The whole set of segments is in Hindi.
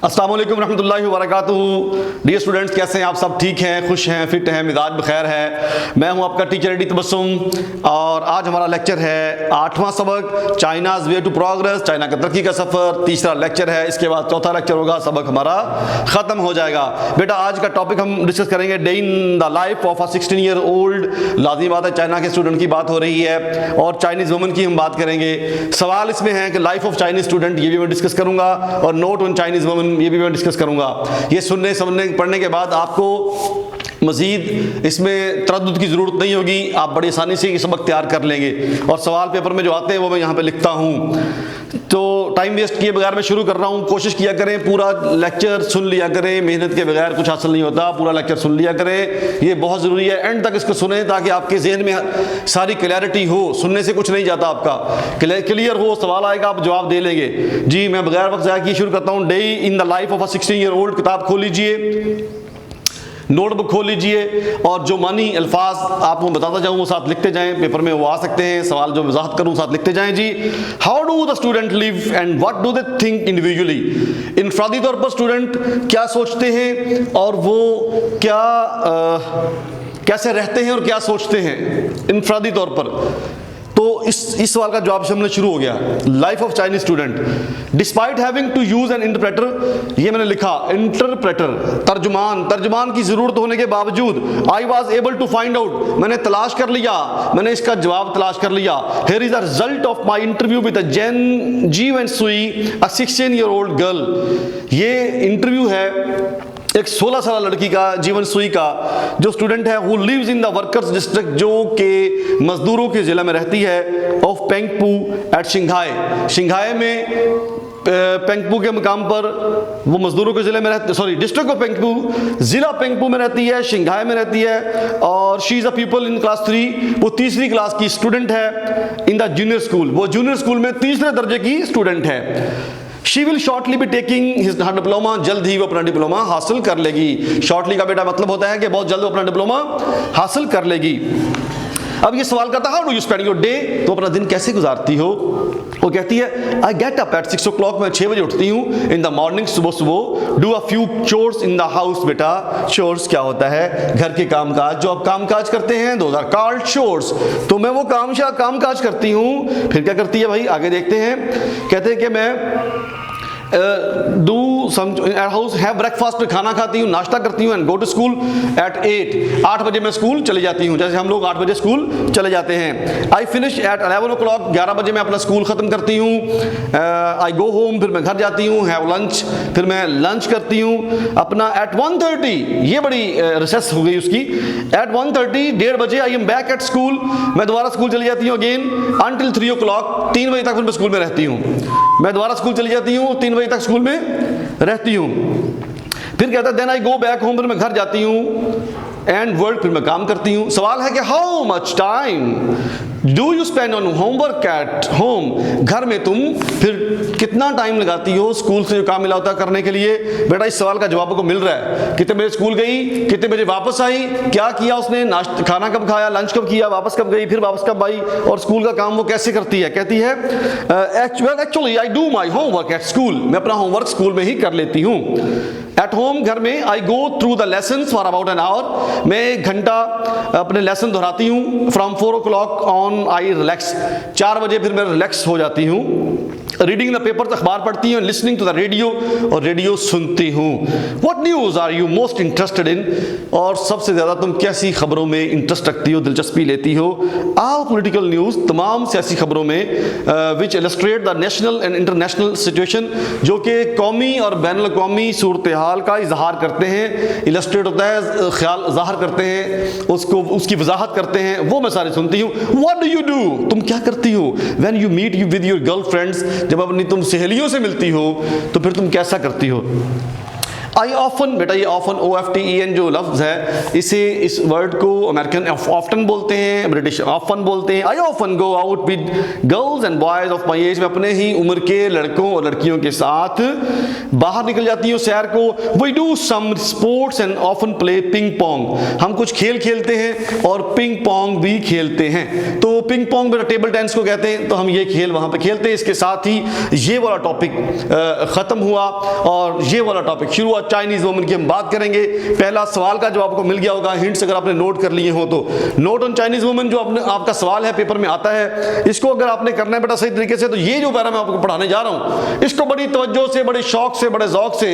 अस्सलाम वालेकुम रहमतुल्लाहि व बरकातुहू। डियर स्टूडेंट्स, कैसे हैं आप सब? ठीक हैं, खुश हैं, फिट हैं, मिजाज बखैर है। मैं हूं आपका टीचर एडी तबस्सुम और आज हमारा लेक्चर है 8वां सबक China's way to progress, China का तरक्की का सफ़र। तीसरा लेक्चर है, इसके बाद चौथा लेक्चर होगा, सबक हमारा ख़त्म हो जाएगा। बेटा आज का टॉपिक हम डिस्कस करेंगे day in the life of a 16 year old. लाज़मी बात है, चाइना के स्टूडेंट की बात हो रही है और चाइनीज़ वुमन की हम बात करेंगे। सवाल इसमें है कि लाइफ ऑफ चाइनीज़ स्टूडेंट, ये भी मैं डिस्कस करूँगा, और नोट ऑन चाइनीज़ वुमन, ये भी मैं डिस्कस करूंगा। ये सुनने समझने पढ़ने के बाद आपको मजीद इसमें तरद्दुद की ज़रूरत नहीं होगी, आप बड़ी आसानी से ये सबक तैयार कर लेंगे। और सवाल पेपर में जो आते हैं वो मैं यहाँ पे लिखता हूँ। तो टाइम वेस्ट किए बगैर मैं शुरू कर रहा हूँ। कोशिश किया करें पूरा लेक्चर सुन लिया करें, मेहनत के बगैर कुछ हासिल नहीं होता। पूरा लेक्चर सुन लिया करें, ये बहुत ज़रूरी है। एंड तक इसको सुने ताकि आपके जहन में सारी क्लैरिटी हो। सुनने से कुछ नहीं जाता, आपका क्लियर हो, सवाल आएगा आप जवाब दे लेंगे। जी मैं बगैर वक्त ज़ाया किए शुरू करता हूँ। Day in the life of a 16 year old, किताब खोल लीजिए, नोटबुक खोल लीजिए और जो मानी अल्फाज आपको बताता जाऊँ वो साथ लिखते जाएं। पेपर में वो आ सकते हैं, सवाल जो वजाहत करूँ साथ लिखते जाएं। जी, how do the student live and what do they think individually. इनफरादी तौर पर स्टूडेंट क्या सोचते हैं और वो क्या कैसे रहते हैं और क्या सोचते हैं इनफरादी तौर पर। तो इस सवाल का जवाब से हमने शुरू हो गया। Life of Chinese student, despite having to use an interpreter, ये मैंने लिखा इंटरप्रेटर, तर्जुमान की जरूरत होने के बावजूद I was able to find out, मैंने तलाश कर लिया, मैंने इसका जवाब तलाश कर लिया। Here is the result of my interview with Jen Ji Wen Sui, a 16 year old girl. ये इंटरव्यू है एक 16 साल लड़की का, जीवन सुई का, जो स्टूडेंट है, who lives in the workers district, जो के मजदूरों के जिला में रहती है, ऑफ पेंगपू एट शिंघाई। शिंघाई में पेंगपू के मकाम पर वो मजदूरों के जिले में रहती, सॉरी डिस्ट्रिक्ट ऑफ पेंगपू, जिला पेंगपू में रहती है, शिंघाई में रहती है। और she is a people in class 3, वो तीसरी क्लास की स्टूडेंट है। इन द जूनियर स्कूल, वो जूनियर स्कूल में तीसरे दर्जे की स्टूडेंट है। She will shortly be taking her diploma, जल्द ही वो अपना डिप्लोमा हासिल कर लेगी। शॉर्टली का बेटा मतलब होता है कि बहुत जल्द वो अपना डिप्लोमा हासिल कर लेगी। अब ये सवाल करता है how do you spend your day, तो अपना दिन कैसे गुजारती हो। वो कहती है I get up at 6 o'clock, मैं 6 बजे उठती हूँ। इन द मॉर्निंग, सुबह do a few chores in the house. बेटा चोर्स क्या होता है? घर के कामकाज, जो आप कामकाज करते हैं, दोज आर कॉल्ड चोर्स। तो मैं वो कामकाज करती हूँ। फिर क्या करती है भाई, आगे देखते हैं। कहते हैं कि मैं do some house have breakfast, खाना खाती हूँ, नाश्ता करती हूँ, and go to school at 8 बजे मैं स्कूल चले जाती हूँ। जैसे हम लोग 8 बजे स्कूल चले जाते हैं। आई फिनिश एट 11 o'clock, 11 बजे मैं अपना स्कूल ख़त्म करती हूँ। आई गो होम, फिर मैं घर जाती हूँ। हैव लंच, फिर मैं लंच करती हूँ अपना। एट 1:30, ये बड़ी रिसेस हो गई उसकी। एट 1:30, 1:30 बजे I am back at school, मैं दोबारा स्कूल चली जाती हूँ अगेन अंटिल 3 o'clock, 3 बजे तक फिर मैं स्कूल में रहती हूँ। मैं दोबारा स्कूल चली जाती हूँ, 3 बजे तक स्कूल में रहती हूँ। फिर कहता है then I go back home, फिर मैं घर जाती हूँ एंड वर्क, फिर मैं काम करती हूँ। सवाल है कि how much time do you spend on homework eight home, घर में तुम फिर कितना टाइम लगाती हो स्कूल से जो काम मिला होता है करने के लिए। बेटा इस सवाल का जवाब आपको मिल रहा है। कितने बजे स्कूल गई, कितने बजे वापस आई, क्या किया उसने, नाश्ता खाना कब खाया, लंच कब किया, वापस कब गई, फिर वापस कब आई, और स्कूल का काम वो कैसे करती है। कहती है actually I do my homework at school, मैं अपना होमवर्क स्कूल में ही कर लेती हूँ। एट होम, घर में, I go through the lessons for about an hour, मैं 1 घंटा अपने लेसन दोहराती हूँ। From 4 o'clock on I relax, 4 बजे फिर मैं रिलैक्स हो जाती हूँ। रीडिंग द पेपर, अखबार पढ़ती हूँ। लिसनिंग टू द रेडियो, और रेडियो सुनती हूँ। What news are you most interested in, और सबसे ज़्यादा तुम कैसी खबरों में इंटरेस्ट रखती हो, दिलचस्पी लेती हो। ऑल पॉलिटिकल न्यूज़, तमाम सियासी खबरों में। Which illustrate the national and international situation, जो कि कौमी और बैन अल-अक़वामी सूरत हाल का इजहार करते हैं। इलस्ट्रेट होता है ख्याल ज़ाहिर करते हैं, उसको उसकी वजाहत करते हैं, वो मैं सारी सुनती हूँ। व्हाट डू यू डू, तुम क्या करती हो। When you meet you with your girl friends, जब अपनी तुम सहेलियों से मिलती हो तो फिर तुम कैसा करती हो। आई ऑफन, बेटा ये ऑफन OFTEN जो लफ्ज़ है, इसे इस वर्ड को अमेरिकन ऑफ्टन बोलते हैं, ब्रिटिश ऑफन बोलते हैं। I often go out with girls and boys of my age, मैं अपने ही उम्र के लड़कों और लड़कियों के साथ बाहर निकल जाती हूँ सैर को। We do some sports and often play ping pong, हम कुछ खेल खेलते हैं और पिंग पोंग भी खेलते हैं। तो पिंग पोंग मेरा टेबल टेनिस को कहते हैं, तो हम ये खेल वहाँ पे खेलते हैं। इसके साथ ही ये वाला टॉपिक ख़त्म हुआ और ये वाला टॉपिक शुरू हुआ। चाइनीज़ वुमेन की हम बात करेंगे। पहला सवाल का जवाब आपको मिल गया होगा, हिंट्स अगर आपने नोट कर लिए हो तो। नोट ऑन चाइनीज़ वुमेन जो आपका सवाल है पेपर में आता है, इसको अगर आपने करना है बेटा सही तरीके से, तो ये जो पैरा मैं आपको पढ़ाने जा रहा हूँ इसको बड़ी तवज्जो से, बड़े शौक से, बड़े ज़ौक़ से,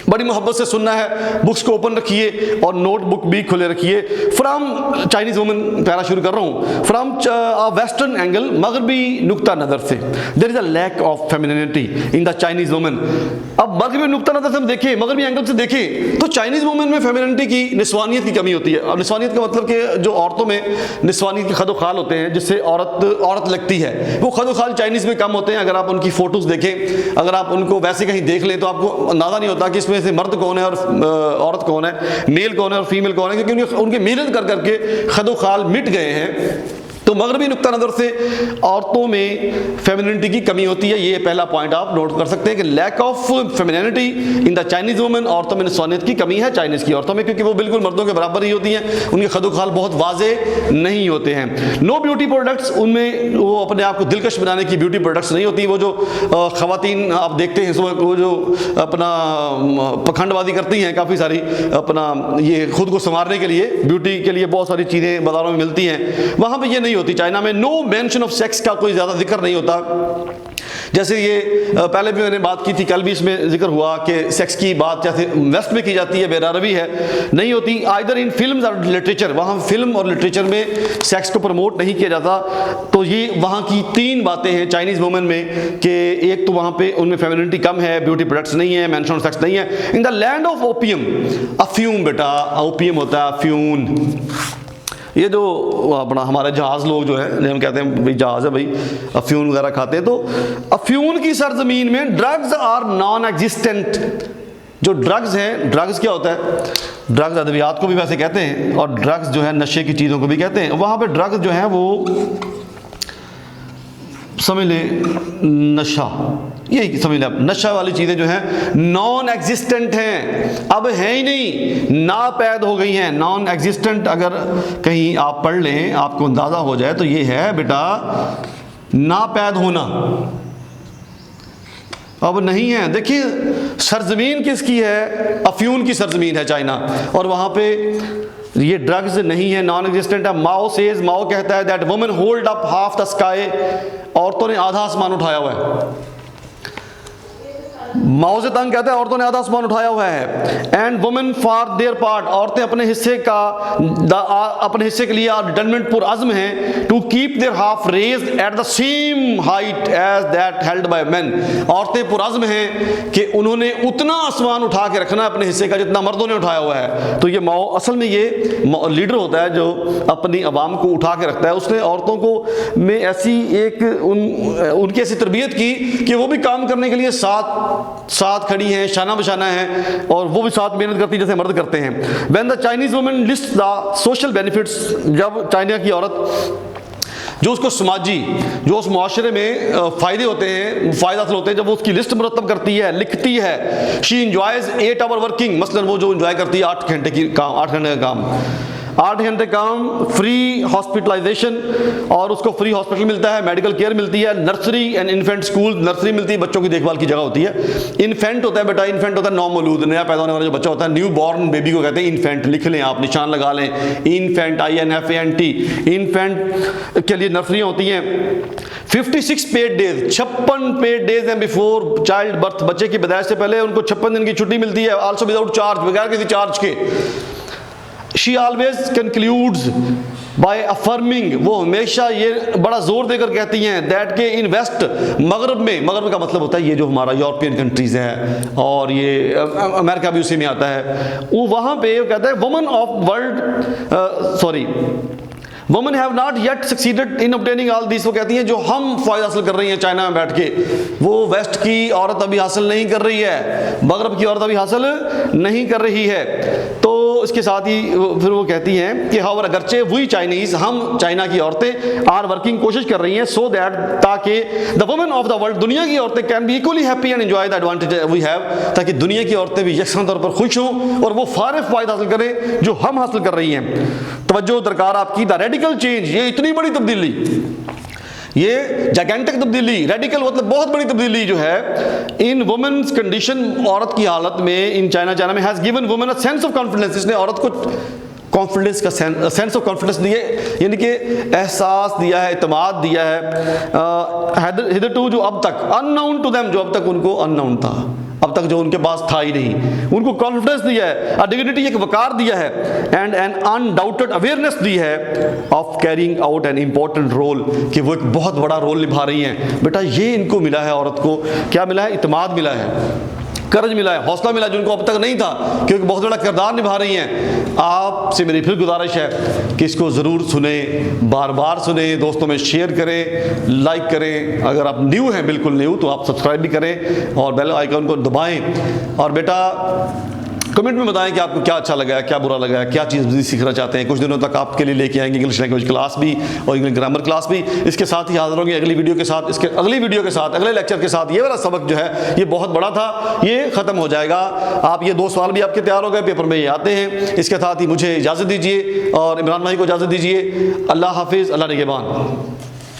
बड़ी मोहब्बत से सुनना है। बुक्स को ओपन रखिए और नोटबुक भी खुले रखिए। फ्रॉम चाइनीज़ वुमेन पैरा शुरू कर रहा हूँ। फ्रॉम वेस्टर्न एंगल, मगरबी नुक्ता नज़र से, there is a lack of femininity in the Chinese women. अब मगरबी नुक्ता नज़र से हम देखें, मगरबी एंगल से देखें तो चाइनीज़ वुमेन में फेमिनिनिटी की, निस्वानियत की कमी होती है। अब निस्वानियत का मतलब कि जो औरतों में निस्वानियत के खदोखाल होते हैं, जिससे औरत लगती है, वो खदोखाल चाइनीज़ में कम होते हैं। अगर आप उनकी फ़ोटोज़ देखें, अगर आप उनको वैसे कहीं देख लें तो आपको अंदाज़ा नहीं होता कि इसमें से मर्द कौन है और औरत कौन है, मेल कौन है और फीमेल कौन है, क्योंकि उनकी मेहनत कर करके खदोखाल मिट गए हैं। तो मगरबी नुक्ता नज़र से औरतों में फेमिनिनिटी की कमी होती है। ये पहला पॉइंट आप नोट कर सकते हैं कि lack of femininity in the Chinese women, औरतों में निस्वानियत की कमी है चाइनीज़ की औरतों में, क्योंकि वो बिल्कुल मर्दों के बराबर ही होती हैं, उनके खदोखाल बहुत वाजे नहीं होते हैं। नो ब्यूटी प्रोडक्ट्स, उनमें वो अपने आप को दिलकश बनाने की ब्यूटी प्रोडक्ट्स नहीं होती। वो जो ख़वातीन आप देखते हैं वो जो अपना पखंडबाजी करती हैं काफ़ी सारी, अपना ये खुद को संवारने के लिए, ब्यूटी के लिए बहुत सारी चीज़ें बाज़ारों में मिलती हैं, वहाँ पर ये नहीं होती। चाइना में नो मेंशन ऑफ सेक्स का कोई ज़्यादा जिक्र नहीं होता। जैसे ये पहले भी मैंने बात की थी, कल भी इसमें जिक्र हुआ कि सेक्स की बात जैसे वेस्ट में की जाती है, बेरारवी है, नहीं होती। आइदर इन फिल्म और लिटरेचर, वहाँ फिल्म और लिटरेचर में सेक्स को प्रमोट नहीं किया जाता। तो ये वहाँ की तीन बातें हैं चाइनीज़ वुमेन में कि एक तो वहाँ पे उनमें फेमिनिनिटी कम है, ब्यूटी प्रोडक्ट्स नहीं है, मेंशन ऑफ सेक्स नहीं है। In the land of opium, अफ्यूम बेटा, ओपियम होता है अफ्यून। ये जो अपना हमारे जहाज़ लोग जो है, हम कहते हैं भाई जहाज़ है भाई, अफ्यून वगैरह खाते हैं, तो अफ्यून की सरजमीन में ड्रग्स आर नॉन एग्जिस्टेंट। जो ड्रग्स हैं, ड्रग्स क्या होता है, ड्रग्स अद्वियात को भी वैसे कहते हैं और ड्रग्स जो है नशे की चीज़ों को भी कहते हैं। वहाँ पे ड्रग्स जो है वो समझ लें नशा, यही समझ लें, नशा वाली चीज़ें जो हैं नॉन एग्जिस्टेंट हैं, अब हैं ही नहीं, नापैद हो गई हैं। नॉन एग्जिस्टेंट अगर कहीं आप पढ़ लें, आपको अंदाज़ा हो जाए, तो ये है बेटा नापैद होना, अब नहीं है। देखिए सरजमीन किसकी है, अफ्यून की सरजमीन है चाइना, और वहाँ पे ये ड्रग्स नहीं है, नॉन एग्जिस्टेंट है। माओ सेज, माओ कहता है that women hold up half the sky, औरतों ने आधा आसमान उठाया हुआ है। माओ से तंग कहता है औरतों ने आधा आसमान उठाया हुआ है। And women for their part, औरतें अपने हिस्से के लिए डिटरमिनेंट पुरअज़्म हैं to keep their half raised at the same height as that held by men. औरतें पुरअज़्म हैं कि उन्होंने उतना आसमान उठा के रखना अपने हिस्से का जितना मर्दों ने उठाया हुआ है। तो ये माओ असल में ये लीडर होता है जो अपनी आवाम को उठा के रखता है। उसने औरतों को में ऐसी एक उनकी ऐसी तरबियत की कि वो भी काम करने के लिए साथ खड़ी हैं, शाना बशाना है, और वो भी साथ मेहनत करती जैसे मर्द करते हैं। When the Chinese women list the social benefits, जब चाइना की औरत जो उसको समाजी, जो उस मुआशरे में फ़ायदे होते हैं, फ़ायदा हासिल होते हैं, जब वो उसकी लिस्ट मुरतब करती है, लिखती है, शी इंजॉयज 8 आवर वर्किंग, मसलन वो जो इंजॉय करती है 8 घंटे की काम, 8 घंटे का काम, 8 घंटे काम, फ्री हॉस्पिटलाइजेशन, और उसको फ्री हॉस्पिटल मिलता है, मेडिकल केयर मिलती है, nursery and infant school, nursery मिलती है, बच्चों की देखभाल की जगह होती है। इन्फेंट होता है बेटा, इन्फेंट होता है नौमौलूद, नया पैदा होने वाला जो बच्चा होता है, न्यू बॉर्न बेबी को कहते हैं इन्फेंट। लिख लें आप, निशान लगा लें, इन्फेंट, INFANT, इन्फेंट के लिए नर्सरियाँ होती हैं। 56 पेड डेज, 56 पेड डेज हैं बिफोर चाइल्ड बर्थ, बच्चे की पैदाइश से पहले उनको 56 दिन की छुट्टी मिलती है, आल्सो विदाउट चार्ज, बगैर किसी चार्ज के। She always concludes by affirming, वो हमेशा ये बड़ा जोर देकर कहती हैं दैट के इन वेस्ट, मगरब में, मगरब का मतलब होता है ये जो हमारा यूरोपियन कंट्रीज़ है, और ये अमेरिका भी उसी में आता है, वो वहाँ पे कहता है woman of world women have not yet succeeded in obtaining all this, वो कहती हैं जो हम फ़ायदा हासिल कर रही हैं चाइना में बैठ के, वो वेस्ट की औरत अभी हासिल नहीं कर रही है, मगरब की औरत अभी हासिल नहीं कर रही है। तो इसके साथ ही फिर वो कहती हैं कि हाउ अगरचे वही चाइनीज, हम चाइना की औरतें आर वर्किंग, कोशिश कर रही हैं सो दैट, ताकि the women of the world, दुनिया की औरतें can be equally happy and enjoy the advantage we have, ताकि दुनिया की औरतें भी यकसां तौर पर खुश हों और वो फायदे हासिल करें जो हम हासिल कर रही हैं। तवज्जो दरकार आपकी, द रेडिकल चेंज, ये इतनी बड़ी तब्दीली, ये जैगेंटिक तब्दीली, रेडिकल मतलब बहुत बड़ी तब्दीली जो है इन वुमेन्स कंडीशन, औरत की हालत में इन चाइना में, has given women a sense of confidence, इसने औरत को कॉन्फिडेंस का सेंस ऑफ कॉन्फिडेंस दिए, यानी कि एहसास दिया है, इत्मीनान दिया है। हिदरटू जो अब तक अननोन टू देम, जो अब तक उनको अननोन था, अब तक जो उनके पास था ही नहीं, उनको कॉन्फिडेंस दिया है, डिग्निटी, एक वकार दिया है, एंड एन अनडाउटेड अवेयरनेस दी है of carrying out an important role, कि वो एक बहुत बड़ा रोल निभा रही हैं। बेटा ये इनको मिला है, औरत को क्या मिला है? इत्मीनान मिला है, करज मिला है, हौसला मिला जिनको अब तक नहीं था, क्योंकि बहुत बड़ा किरदार निभा रही हैं। आपसे मेरी फिर गुजारिश है कि इसको ज़रूर सुने, बार बार सुने, दोस्तों में शेयर करें, लाइक करें, अगर आप न्यू हैं, बिल्कुल न्यू, तो आप सब्सक्राइब भी करें और बेल आइकन को दबाएं। और बेटा कमेंट में बताएं कि आपको क्या अच्छा लगा है, क्या बुरा लगा है, क्या चीज़ सीखना चाहते हैं। कुछ दिनों तक आपके लिए लेके आएंगे इंग्लिश लैंग्वेज क्लास भी और इंग्लिश ग्रामर क्लास भी। इसके साथ ही हाजिर होंगे अगली वीडियो के साथ, इसके अगली वीडियो के साथ, अगले लेक्चर के साथ। ये वाला सबक जो है ये बहुत बड़ा था, ये ख़त्म हो जाएगा। आप ये 2 सवाल भी आपके तैयार हो गए, पेपर में ये आते हैं। इसके साथ ही मुझे इजाज़त दीजिए और इमरान भाई को इजाज़त दीजिए। अल्लाह हाफिज़, अल्लाह निगहबान।